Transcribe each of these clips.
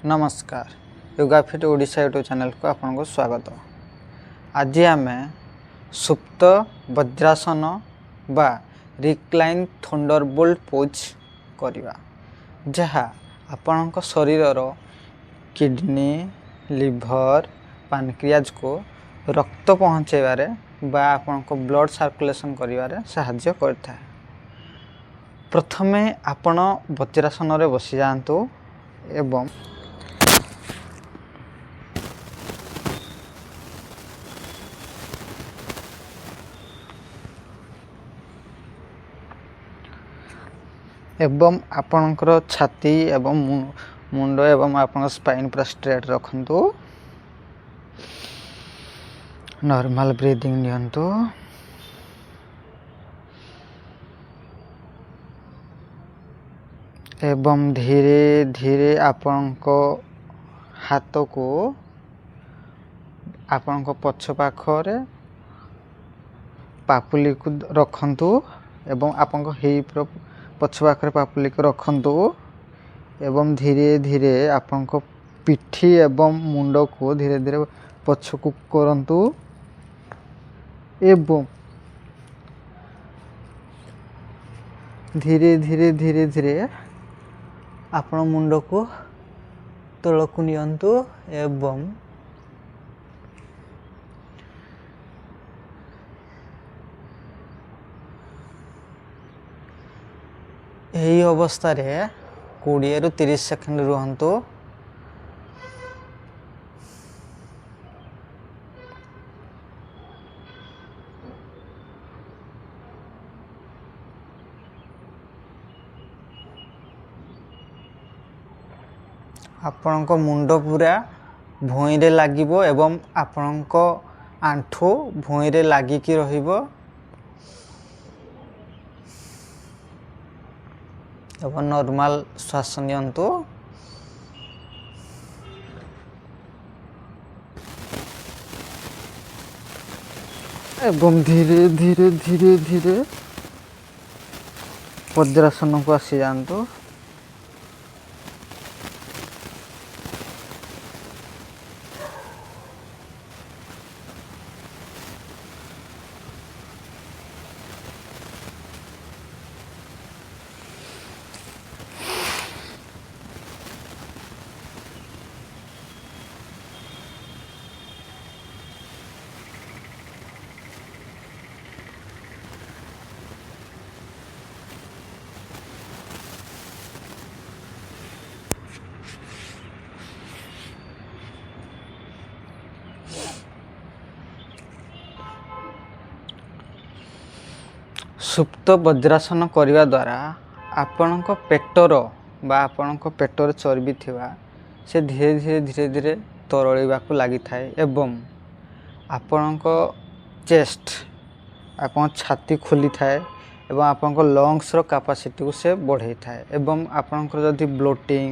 नमस्कार yoga fit Odisha YouTube channel को आपको स्वागत। आज आम सुप्त वज्रासन बा रिक्लाइन थंडरबोल्ट पोज करवा जहाँ आपण शरीर किडनी लिभर पानक्रियाज को रक्त पहुँचेबारे बा आपण ब्लड सर्कुलेशन करिवारे सहाय्य करता। प्रथमे आपण वज्रासन रे बसी जातु एवं आपणकर छाती एवं मुंड एवं आपण स्पाइन पूरा स्ट्रेट रखंतु। नॉर्मल ब्रीदिंग नियंतु। एवं धीरे धीरे आपणको हाथ को आपणको पछ पाखरे पापुली को रखंतु एवं आपणको हिप रो पछ पाखरे पापुली को रखंतु एवं धीरे धीरे आपणको पिठी एवं मुंड को धीरे धीरे पछ को करंतु एवं धीरे धीरे धीरे धीरे आपण मुंड को तलकु नियंतु एवं यही अवस्था रे 20 रु 30 सेकंड रुहंतु। आपणक मुंड पूरा भुई रे लागिबो एवं आपणक आंठू भुई रे लागिकी रहिबो एवं नॉर्मल श्वास नियंतु। एवं धीरे धीरे धीरे धीरे वज्रासन को आसी जातु। सुप्त वज्रासन करने द्वारा आपणक पेटर बा आपणक पेटर चर्बी थिवा से धीरे धीरे धीरे धीरे तरलिबा को लागि थाए एवं आपणक चेस्ट आपन छाती खोली थाए एवं आपणक लंग्स रो कैपेसिटी को से बढ़ाई थाए एवं आपणक जदि ब्लोटिंग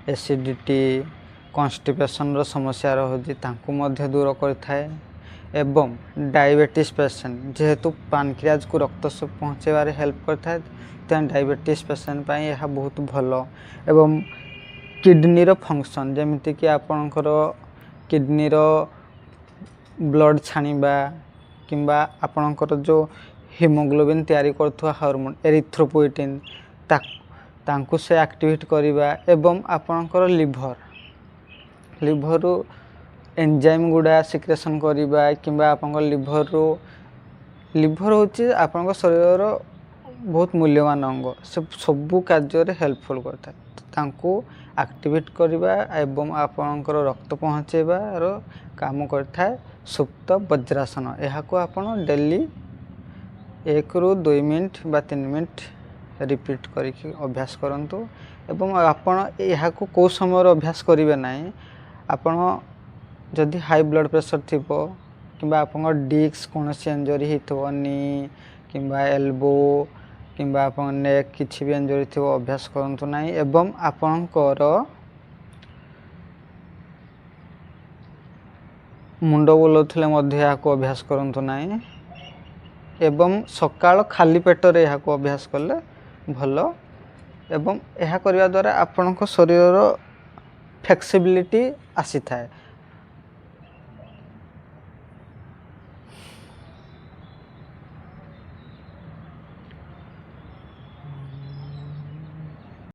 एसिडिटी कॉन्स्टिपेशन रो समस्या रहुछि तांकु मध्य दूर करथाए एवं डायबिटीज पेशेंट जेहेतु पानक्रियाज को रक्त पहुँचेबारे हेल्प करता है डायबिटीज पेशेंट पाई यह बहुत भल एवं किडनी रो फंक्शन जमिति कि आपणकर किडनी रो ब्लड छाणीबा किंबा आपणकर जो हीमोग्लोबिन तैयारी करथुवा हार्मोन एरिथ्रोपोइटिन तांकु से एक्टिवेट करिबा एवं आपणकर लिभर एंजाइम गुड़ा सिक्रेशन करिबा किंबा आपन लिभर होची आपन शरीर बहुत मूल्यवान अंग से सबु कार्य रे हेल्पफुल करता तांको एक्टिवेट करिबा एवं आपनकर रक्त पहुँचेबा रो काम करता है सुप्त वज्रासन। यह को आपन डेली 1 रु 2 मिनट बा 3 मिनट रिपीट करिक अभ्यास करंतु एवं आपन यह को समय अभ्यास करिवे नाही। आपन जदि हाई ब्लड प्रेशर थी कि आपन डिस्क कौन इंजरी हो नी कि एल्बो कि नेक किसी भी इंजरी थी अभ्यास करंतु नहीं एवं आपणकर मुंड बुलाउथिले मध्य को अभ्यास करंतु नहीं एवं सकाळ खाली पेटर यह को अभ्यास कले भल एवं यह करने द्वारा आपणक शरीर ଫ୍ଲେକ୍ସିବିଲିଟି ଆସିଥାଏ।